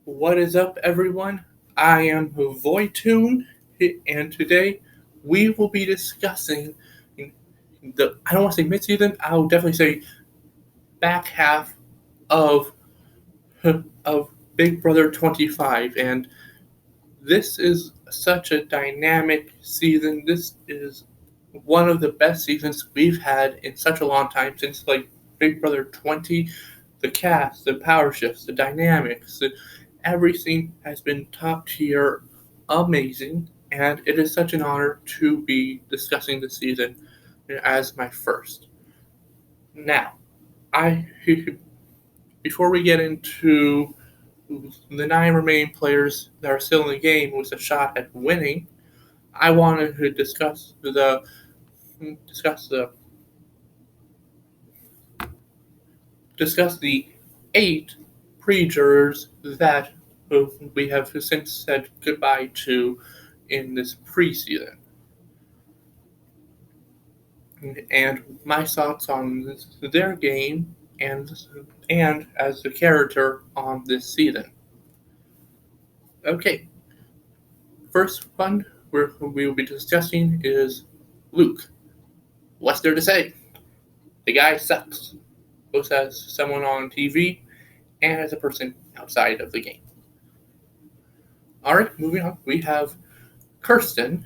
What is up, everyone? I am Voitoon, and today we will be discussing I don't want to say mid-season, I will definitely say back half of, of Big Brother 25. And this is such a dynamic season. This is one of the best seasons we've had in such a long time since Big Brother 20. The cast, the power shifts, the dynamics, everything has been top tier, amazing, and it is such an honor to be discussing the season as my first. Now, I before we get into the 9 remaining players that are still in the game with a shot at winning, I wanted to discuss the discuss the 8 pre-jurors that we have since said goodbye to in this preseason, and my thoughts on their game and and as the character on this season. Okay, first one we will be discussing is Luke. What's there to say? The guy sucks, both as someone on TV and as a person outside of the game. Alright, moving on. We have Kirsten.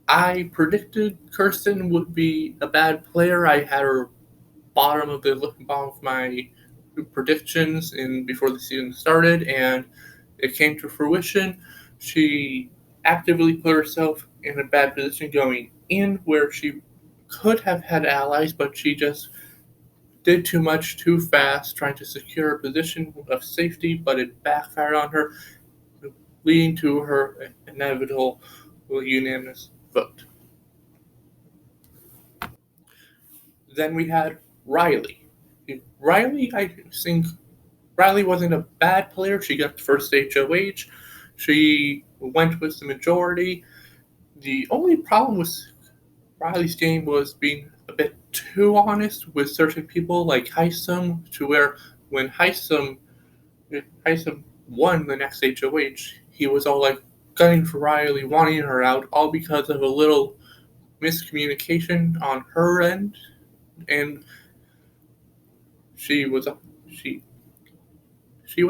I predicted Kirsten would be a bad player. I had her bottom of my predictions before the season started, and it came to fruition. She actively put herself in a bad position going in where she could have had allies, but she just did too much too fast, trying to secure a position of safety, but it backfired on her, leading to her inevitable unanimous vote. Then we had Riley. I think Riley wasn't a bad player. She got the first HOH. She went with the majority. The only problem with Riley's game was being a bit too honest with certain people like Heisem, to where when Heisem won the next HOH, he was all like gunning for Riley, wanting her out, all because of a little miscommunication on her end, and she was a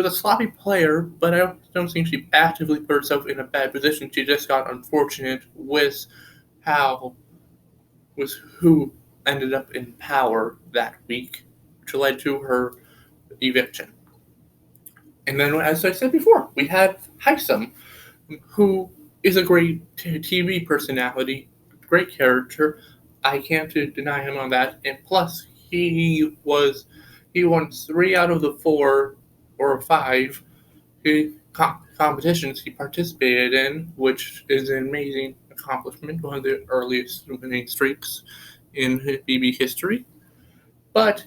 sloppy player, but I don't think she actively put herself in a bad position. She just got unfortunate with who ended up in power that week, which led to her eviction. And then, as I said before, we had Heisem, who is a great TV personality, great character. I can't deny him on that. And plus, he won 3 out of the 4 or 5 competitions he participated in, which is an amazing accomplishment, one of the earliest winning streaks in BB history. But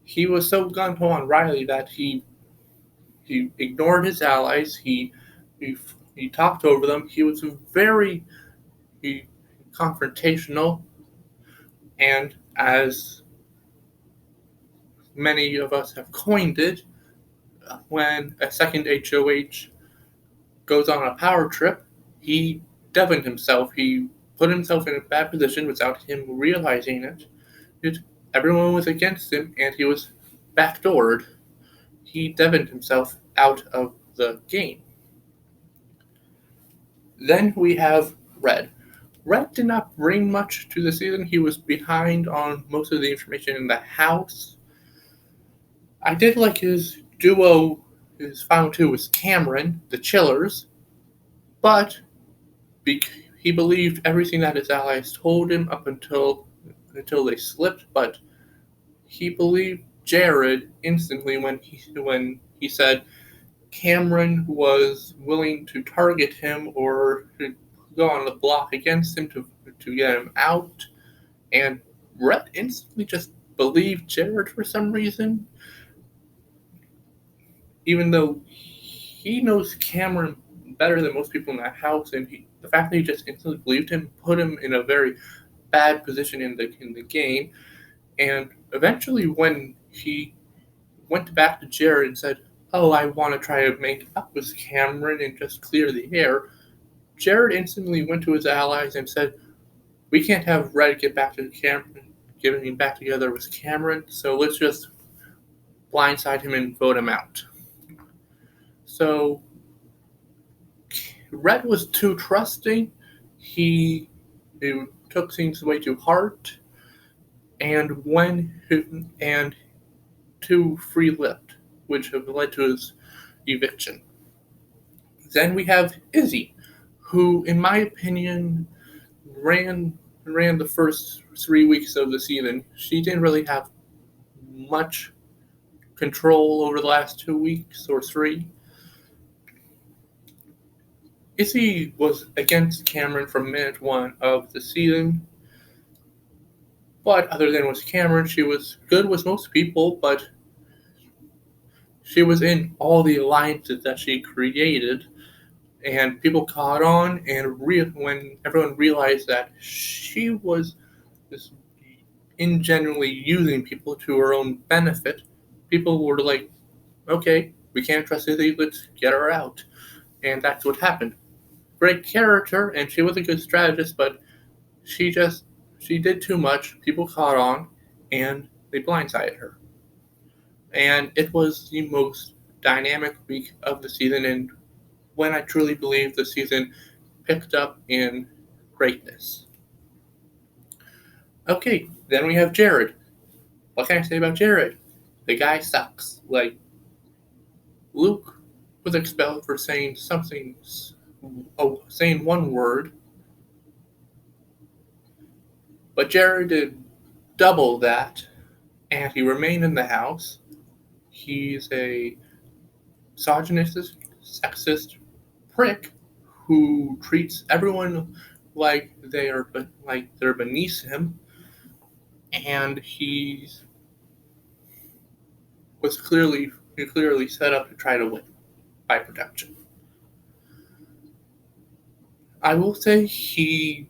he was so gung-ho on Riley that he ignored his allies. He talked over them. He was very confrontational, and as many of us have coined it, when a second HOH goes on a power trip, he devined himself. He put himself in a bad position without him realizing it. Everyone was against him, and he was backdoored. He devined himself out of the game. Then we have Red. Red did not bring much to the season. He was behind on most of the information in the house. I did like his duo, his final two with Cameron, the Chillers, but he believed everything that his allies told him up until they slipped, but he believed Jared instantly when he said Cameron was willing to target him or to go on the block against him to get him out, and Red instantly just believed Jared for some reason, even though he knows Cameron better than most people in that house, and the fact that he just instantly believed him put him in a very bad position in the game. And eventually, when went back to Jared and said, "Oh, I want to try to make up with Cameron and just clear the air," Jared instantly went to his allies and said, "We can't have Red get back to Cameron, getting back together with Cameron, so let's just blindside him and vote him out." So Red was too trusting. He took things way too hard, and too free-lipped, which have led to his eviction. Then we have Izzy, who, in my opinion, ran the first 3 weeks of the season. She didn't really have much control over the last 2 weeks or three. Izzy was against Cameron from minute one of the season, but other than with Cameron, she was good with most people, but she was in all the alliances that she created, and people caught on, and when everyone realized that she was just ingenuinely using people to her own benefit, people were like, okay, we can't trust Izzy, let's get her out. And that's what happened. Great character, and she was a good strategist, but she did too much, people caught on, and they blindsided her. And it was the most dynamic week of the season, and when I truly believe the season picked up in greatness. Okay, then we have Jared. What can I say about Jared? The guy sucks. Like, Luke was expelled for saying saying one word, but Jared did double that, and he remained in the house. He's a misogynistic, sexist prick who treats everyone like they're beneath him, and he clearly set up to try to win by protection. I will say he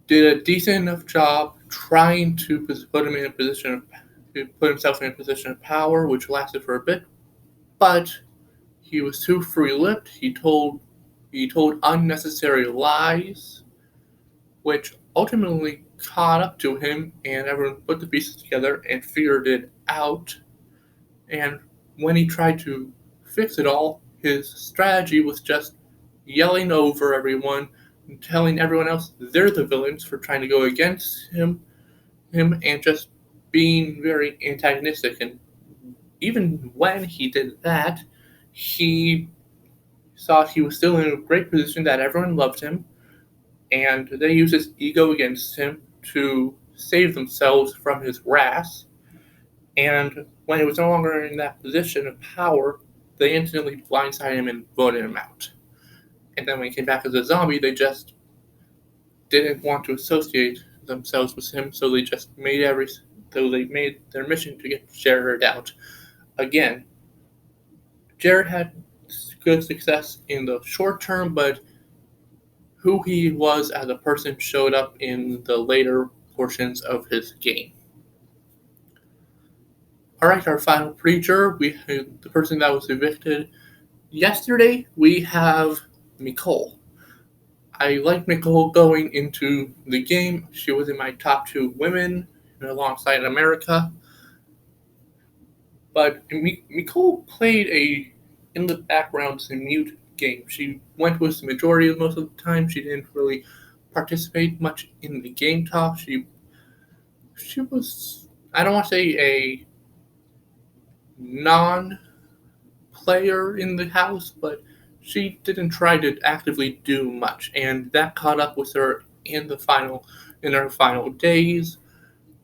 did a decent enough job trying to put himself in a position of power, which lasted for a bit, but he was too free-lipped. He told unnecessary lies, which ultimately caught up to him, and everyone put the pieces together and figured it out. And when he tried to fix it all, his strategy was just yelling over everyone and telling everyone else they're the villains for trying to go against him and just being very antagonistic. And even when he did that, he thought he was still in a great position, that everyone loved him, and they used his ego against him to save themselves from his wrath. And when he was no longer in that position of power, they instantly blindsided him and voted him out. And then when he came back as a zombie, they just didn't want to associate themselves with him, so they just made their mission to get Jared out. Again, Jared had good success in the short term, but who he was as a person showed up in the later portions of his game. All right, our final preacher, the person that was evicted yesterday, we have Nicole. I like Nicole going into the game. She was in my top 2 women alongside America. But Nicole played in the background, a mute game. She went with the majority of most of the time. She didn't really participate much in the game talk. She was, I don't want to say a non-player in the house, but she didn't try to actively do much, and that caught up with her in her final days,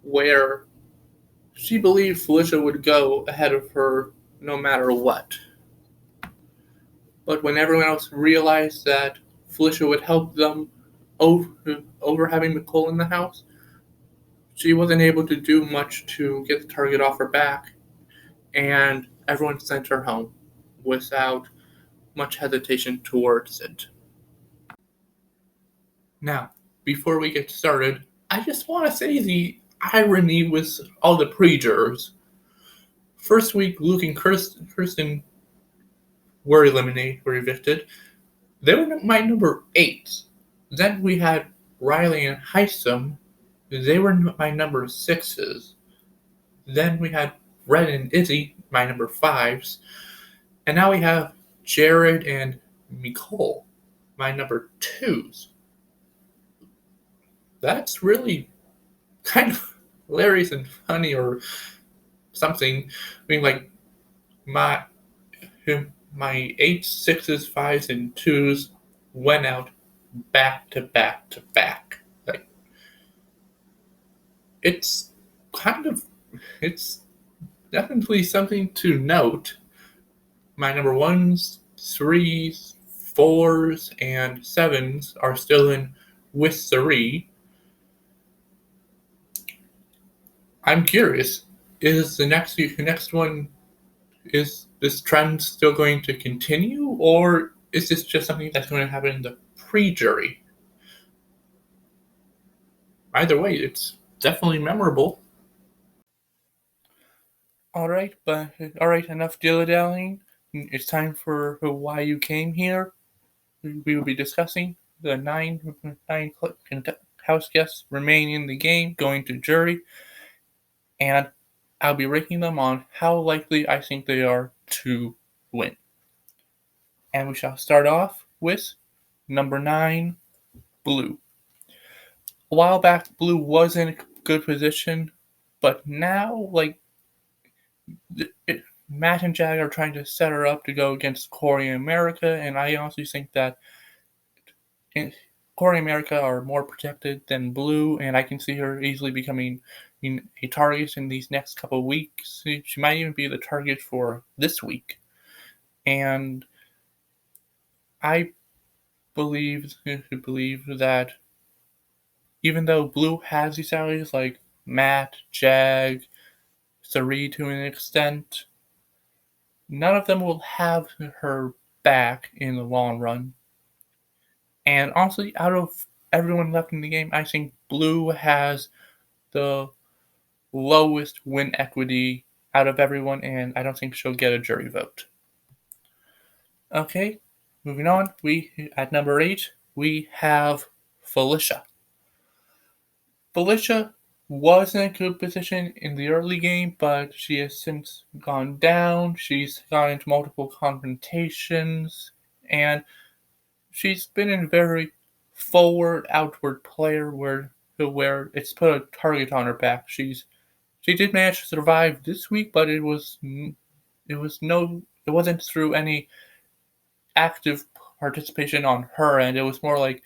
where she believed Felicia would go ahead of her no matter what. But when everyone else realized that Felicia would help them over having Nicole in the house, she wasn't able to do much to get the target off her back, and everyone sent her home without much hesitation towards it. Now, before we get started, I just want to say the irony with all the pre-jurors. First week, Luke and Kirsten were eliminated, were evicted. They were my number 8. Then we had Riley and Heisem. They were my number 6s. Then we had Red and Izzy, my number 5s. And now we have Jared and Nicole, my number 2s. That's really kind of hilarious and funny or something. I mean, like, my my 8s, 6s, 5s, and 2s went out back to back to back. Like, it's kind of, it's definitely something to note. My number 1s, 3s, 4s, and 7s are still in with 3. I'm curious, is the next one, is this trend still going to continue, or is this just something that's going to happen in the pre-jury? Either way, it's definitely memorable. Alright, enough dilly-dallying. It's time for why you came here. We will be discussing the nine house guests remaining in the game, going to jury, and I'll be ranking them on how likely I think they are to win. And we shall start off with number 9, Blue. A while back, Blue was in a good position, but now, Matt and Jag are trying to set her up to go against Corey and America, and I honestly think that Corey and America are more protected than Blue, and I can see her easily becoming a target in these next couple of weeks. She might even be the target for this week. And I believe that even though Blue has these allies like Matt, Jag, Sari to an extent, none of them will have her back in the long run. And honestly, out of everyone left in the game, I think Blue has the lowest win equity out of everyone, and I don't think she'll get a jury vote. Okay, moving on. At number 8, we have Felicia. Felicia was in a good position in the early game, but she has since gone down. She's gone into multiple confrontations, and she's been a very forward, outward player where it's put a target on her back. She did manage to survive this week, but it wasn't through any active participation on her end. It was more like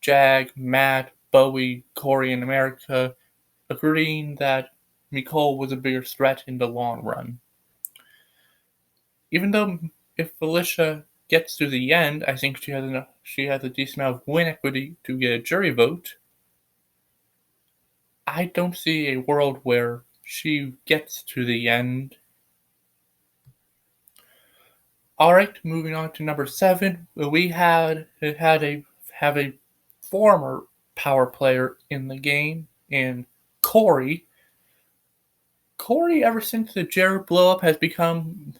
Jag, Matt, Bowie, Corey, and America agreeing that Nicole was a bigger threat in the long run. Even though if Felicia gets to the end, I think she has a decent amount of win equity to get a jury vote. I don't see a world where she gets to the end. Alright, moving on to number 7. We have a former power player in the game in Corey. Corey, ever since the Jared blow up, has become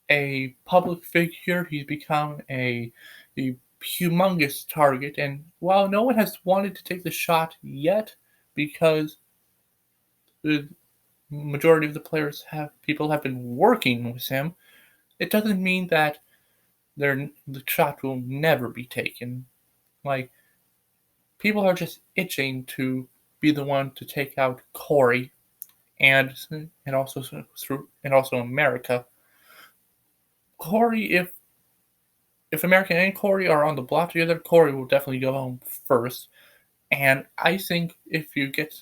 a public figure. He's become a humongous target, and while no one has wanted to take the shot yet, because the majority of the people have been working with him, it doesn't mean that the shot will never be taken. Like, people are just itching to be the one to take out Corey, and also America. Corey, if America and Corey are on the block together, Corey will definitely go home first. And I think if you get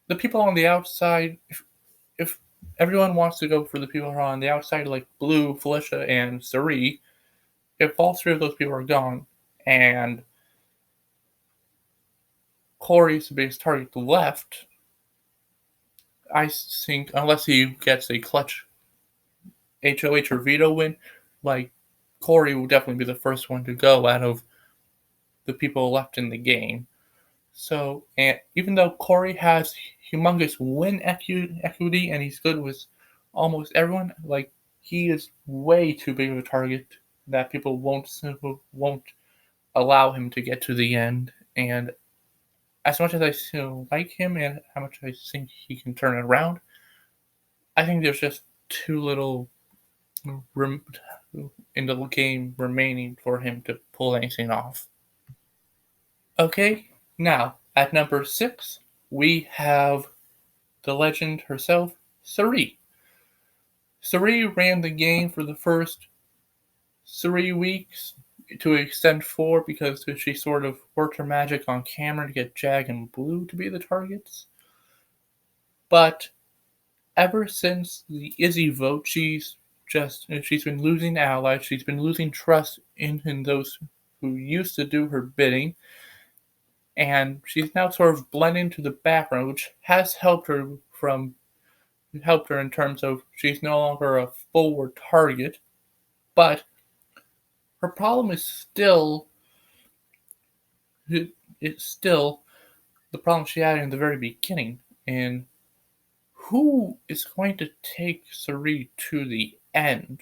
the people on the outside, if everyone wants to go for the people who are on the outside, like Blue, Felicia, and Sari, if all 3 of those people are gone and Corey's the biggest target left, I think unless he gets a clutch HOH or veto win, like, Corey will definitely be the first one to go out of the people left in the game. So, and even though Corey has humongous win equity and he's good with almost everyone. Like, he is way too big of a target that people won't allow him to get to the end. And as much as I still like him and how much I think he can turn it around, I think there's just too little rem- in the game remaining for him to pull anything off. Okay, now at number 6, we have the legend herself, Suri. Suri ran the game for the first 3 weeks, to extend 4 because she sort of worked her magic on camera to get Jag and Blue to be the targets. But ever since the Izzy vote, she's been losing allies. She's been losing trust in those who used to do her bidding, and she's now sort of blending into the background, which has helped her in terms of she's no longer a forward target. But her problem is still it's still the problem she had in the very beginning. And who is going to take Suri to the end?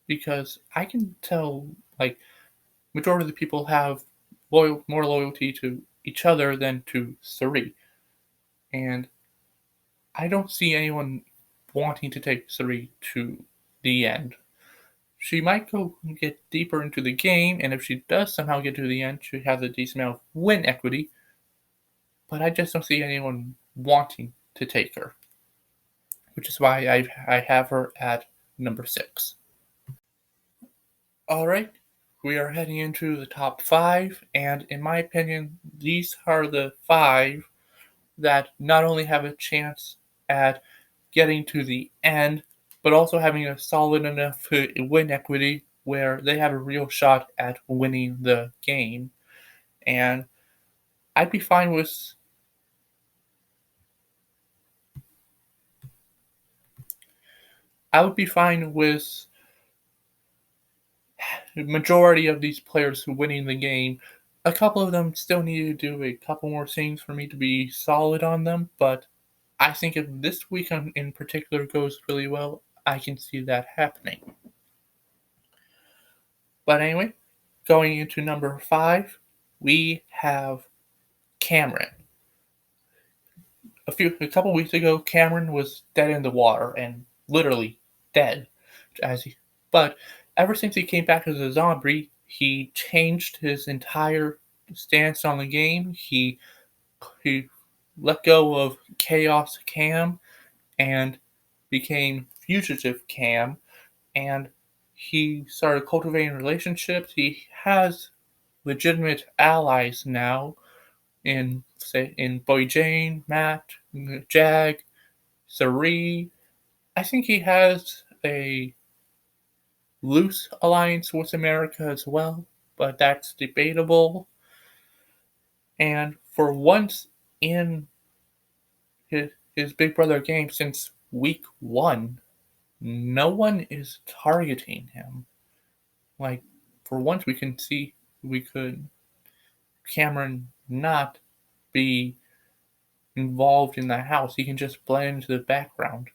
Because I can tell, like, majority of the people have more loyalty to each other than to Suri, and I don't see anyone wanting to take Suri to the end. She might go get deeper into the game, and if she does somehow get to the end, she has a decent amount of win equity, but I just don't see anyone wanting to take her, which is why I have her at number 6. All right, we are heading into the top 5, and in my opinion, these are the 5 that not only have a chance at getting to the end, but also having a solid enough win equity where they have a real shot at winning the game. And I'd be fine with I would be fine with the majority of these players who winning the game. A couple of them still need to do a couple more things for me to be solid on them, but I think if this week in particular goes really well, I can see that happening. But anyway, going into number 5, we have Cameron. A couple weeks ago, Cameron was dead in the water and literally dead. As he, but ever since he came back as a zombie, he changed his entire stance on the game. He let go of Chaos Cam and became Fugitive Cam, and he started cultivating relationships. He has legitimate allies now in Boy Jane, Matt, Jag, Sari. I think he has a loose alliance with America as well, but that's debatable. And for once in his Big Brother game since week 1, no one is targeting him. Like, for once we could Cameron not be involved in the house. He can just blend into the background.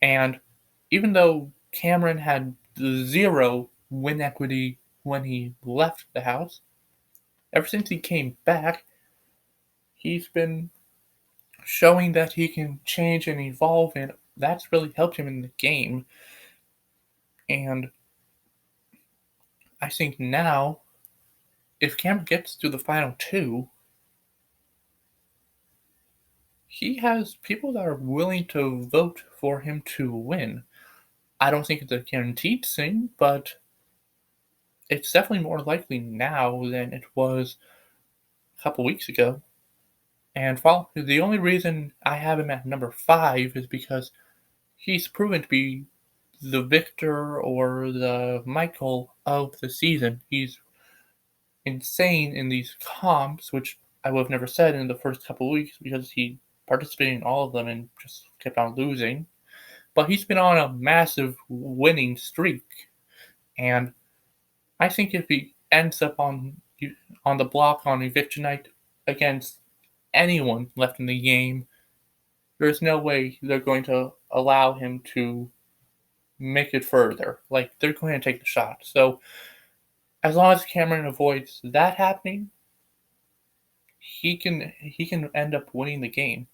And even though Cameron had 0 win equity when he left the house, ever since he came back, he's been showing that he can change and evolve, and that's really helped him in the game. And I think now, if Cameron gets to the final 2, he has people that are willing to vote for him to win. I don't think it's a guaranteed thing, but it's definitely more likely now than it was a couple weeks ago. And the only reason I have him at number 5 is because he's proven to be the Victor or the Michael of the season. He's insane in these comps, which I would have never said in the first couple weeks because he participated in all of them and just kept on losing. But he's been on a massive winning streak, and I think if he ends up on the block on eviction night against anyone left in the game, there's no way they're going to allow him to make it further. Like, they're going to take the shot. So as long as Cameron avoids that happening, he can end up winning the game.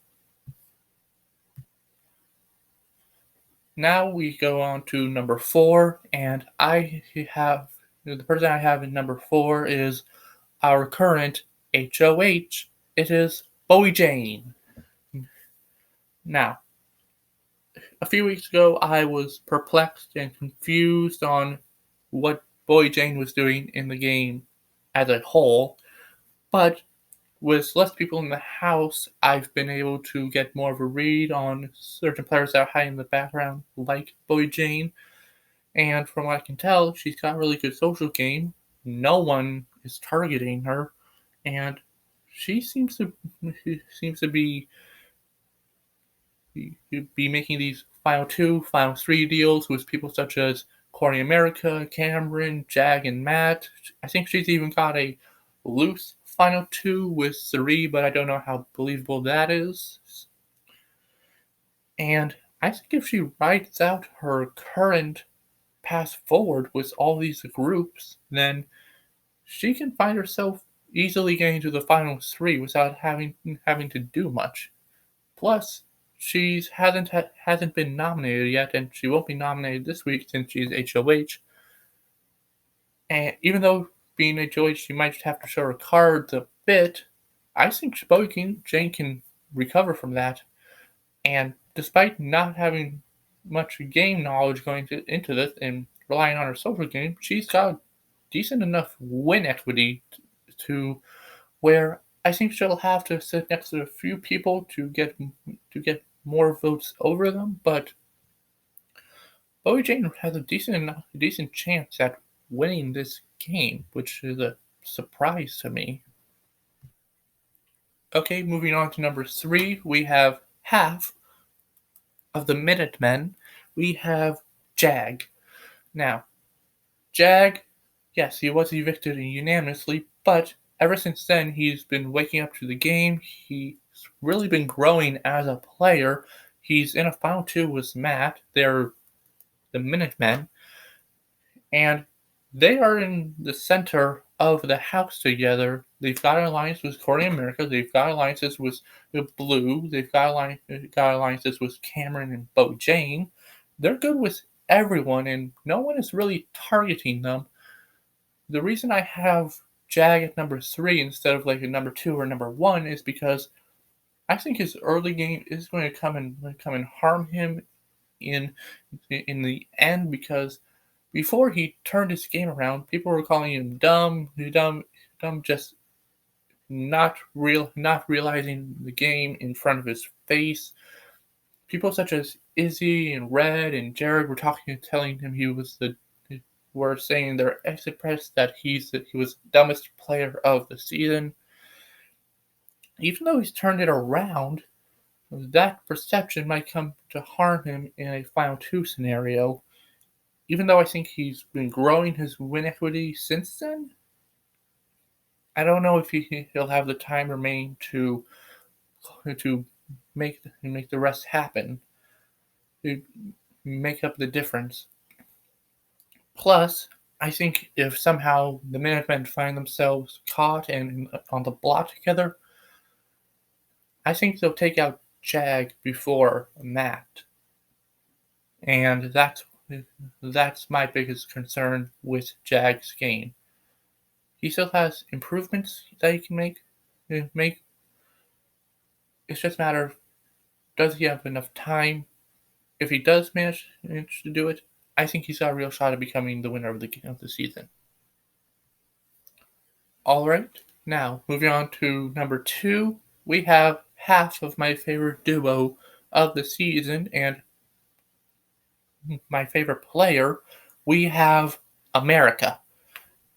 Now we go on to number 4, and the person I have in number 4 is our current HOH. It is Bowie Jane. Now, a few weeks ago, I was perplexed and confused on what Bowie Jane was doing in the game as a whole, but with less people in the house, I've been able to get more of a read on certain players that are hiding in the background, like Bowie Jane. And from what I can tell, she's got a really good social game. No one is targeting her, and she seems to be making these Final 2, Final 3 deals with people such as Corey America, Cameron, Jag, and Matt. I think she's even got a loose Final 2 with Sari, but I don't know how believable that is. And I think if she writes out her current path forward with all these groups, then she can find herself easily getting to the final 3 without having to do much. Plus, she hasn't been nominated yet, and she won't be nominated this week since she's HOH. And even though being HOH, she might have to show her cards a bit, I think Jane can recover from that. And despite not having much game knowledge going into this and relying on her social game, she's got decent enough win equity to where I think she'll have to sit next to a few people to get more votes over them. But Bowie Jane has a decent chance at winning this game, which is a surprise to me. Okay, moving on to number 3, we have half of the Minutemen. We have Jag. Now, Jag, yes, he was evicted unanimously, but ever since then, he's been waking up to the game. He's really been growing as a player. He's in a Final 2 with Matt. They're the Minutemen, and they are in the center of the house together. They've got an alliance with Corey America. They've got alliances with Blue. They've got alliances with Cameron and Bo Jane. They're good with everyone, and no one is really targeting them. The reason I have Jag at number 3 instead of like a number 2 or number 1 is because I think his early game is going to come and harm him in the end, because before he turned his game around, people were calling him dumb, just not realizing the game in front of his face. People such as Izzy and Red and Jared were telling him were saying their exit press that he was the dumbest player of the season. Even though he's turned it around, that perception might come to harm him in a Final 2 scenario. Even though I think he's been growing his win equity since then, I don't know if he'll have the time remaining to make the rest happen, to make up the difference. Plus, I think if somehow the Minutemen find themselves caught and on the block together, I think they'll take out Jag before Matt. And that's my biggest concern with Jag's game. He still has improvements that he can make. It's just a matter of, does he have enough time? If he does manage to do it, I think he's got a real shot at becoming the winner of the season. All right, now moving on to number 2, we have half of my favorite duo of the season and my favorite player. We have America.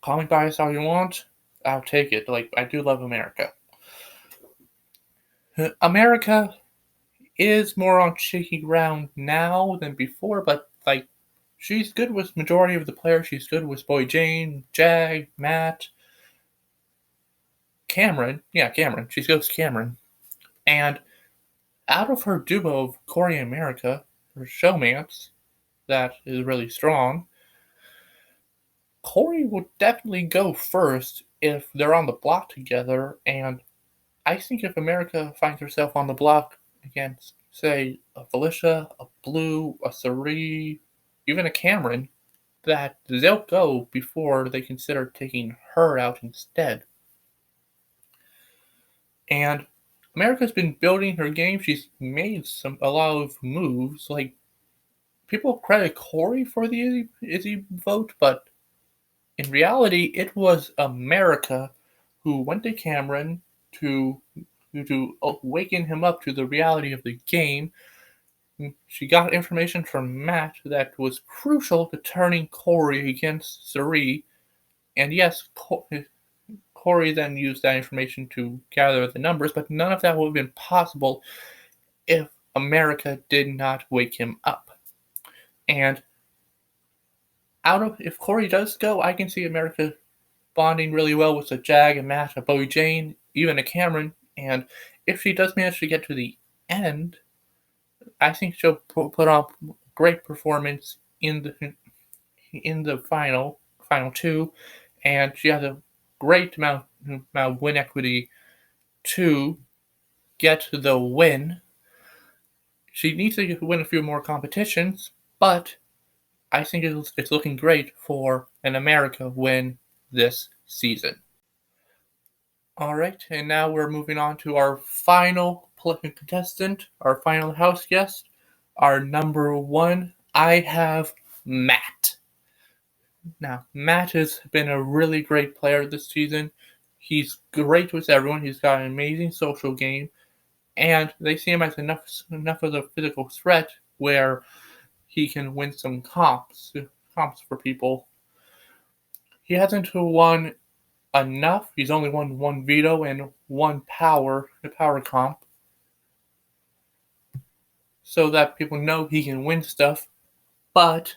Call me biased all you want. I'll take it. I do love America. America is more on shaky ground now than before, but she's good with majority of the players. She's good with Boy Jane, Jag, Matt, Cameron. Yeah, Cameron. She's good with Cameron. And out of her duo of Corey and America, her showmance, that is really strong, Corey would definitely go first if they're on the block together, and I think if America finds herself on the block against, say, a Felicia, a Blue, a Cerie, even a Cameron, that they'll go before they consider taking her out instead. And America's been building her game. She's made a lot of moves. Like, people credit Corey for the Izzy vote, but in reality, it was America who went to Cameron to waken him up to the reality of the game. She got information from Matt that was crucial to turning Corey against Cerie. And yes, Corey then used that information to gather the numbers, but none of that would have been possible if America did not wake him up. And if Corey does go, I can see America bonding really well with a Jag, a Matt, a Bowie Jane, even a Cameron. And if she does manage to get to the end, I think she'll put up a great performance in the final two, and she has a great amount of win equity to get the win. She needs to win a few more competitions, but I think it's looking great for an America win this season. All right, and now we're moving on to our final contestant, our final house guest, our number one. I have Matt. Now, Matt has been a really great player this season. He's great with everyone. He's got an amazing social game, and they see him as enough of a physical threat where he can win some comps for people. He hasn't won enough. He's only won one veto and one power comp, so that people know he can win stuff, but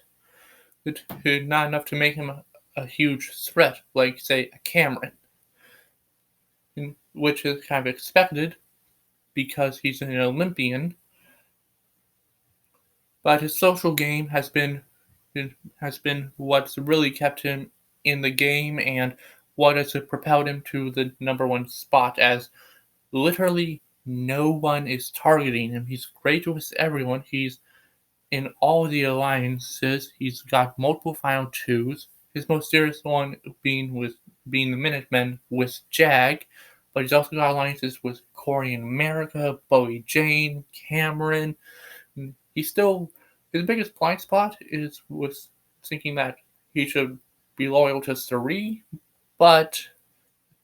it's not enough to make him a huge threat, like, say, a Cameron, which is kind of expected because he's an Olympian. But his social game has been what's really kept him in the game and what has propelled him to the number one spot, as literally no one is targeting him. He's great with everyone. He's in all the alliances. He's got multiple final twos. His most serious one being the Minutemen with Jag, but he's also got alliances with Corey and America, Bowie Jane, Cameron. His biggest blind spot was thinking that he should be loyal to Cerie, but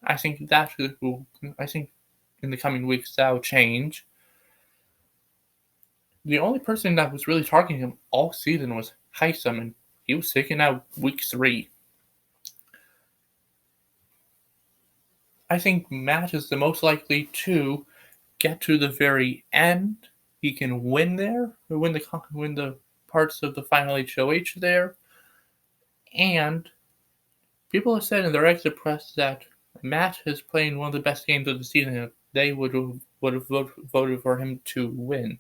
I think in the coming weeks that'll change. The only person that was really targeting him all season was Heisem, and he was taken out week 3. I think Matt is the most likely to get to the very end. He can win there, or win the parts of the final HOH there, and people have said in their exit press that Matt is playing one of the best games of the season, and they would have voted for him to win.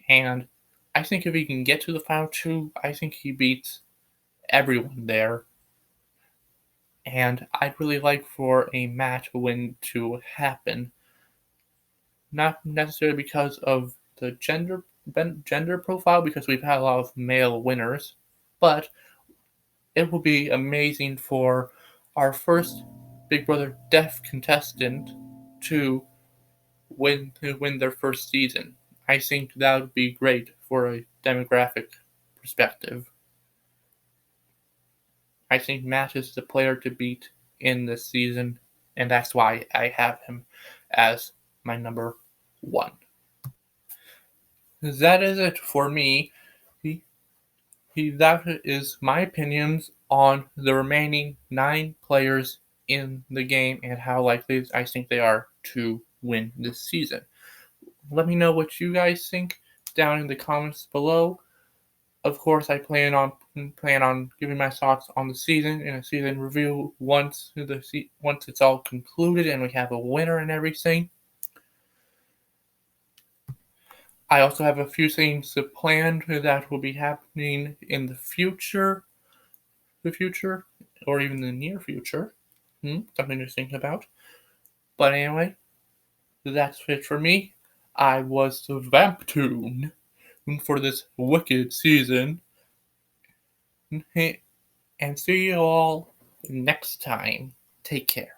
And I think if he can get to the final 2, I think he beats everyone there. And I'd really like for a Matt win to happen. Not necessarily because of the gender profile, because we've had a lot of male winners, but it will be amazing for our first Big Brother Deaf contestant to win their first season. I think that would be great for a demographic perspective. I think Matt is the player to beat in this season, and that's why I have him as my number 1. That is it for me. That is my opinions on the remaining 9 players in the game and how likely I think they are to win this season. Let me know what you guys think down in the comments below. Of course, I plan on giving my thoughts on the season in a season review once it's all concluded and we have a winner and everything. I also have a few things planned that will be happening in the future, or even the near future. Something to think about. But anyway, that's it for me. I was the Vamptoon for this wicked season. And see you all next time. Take care.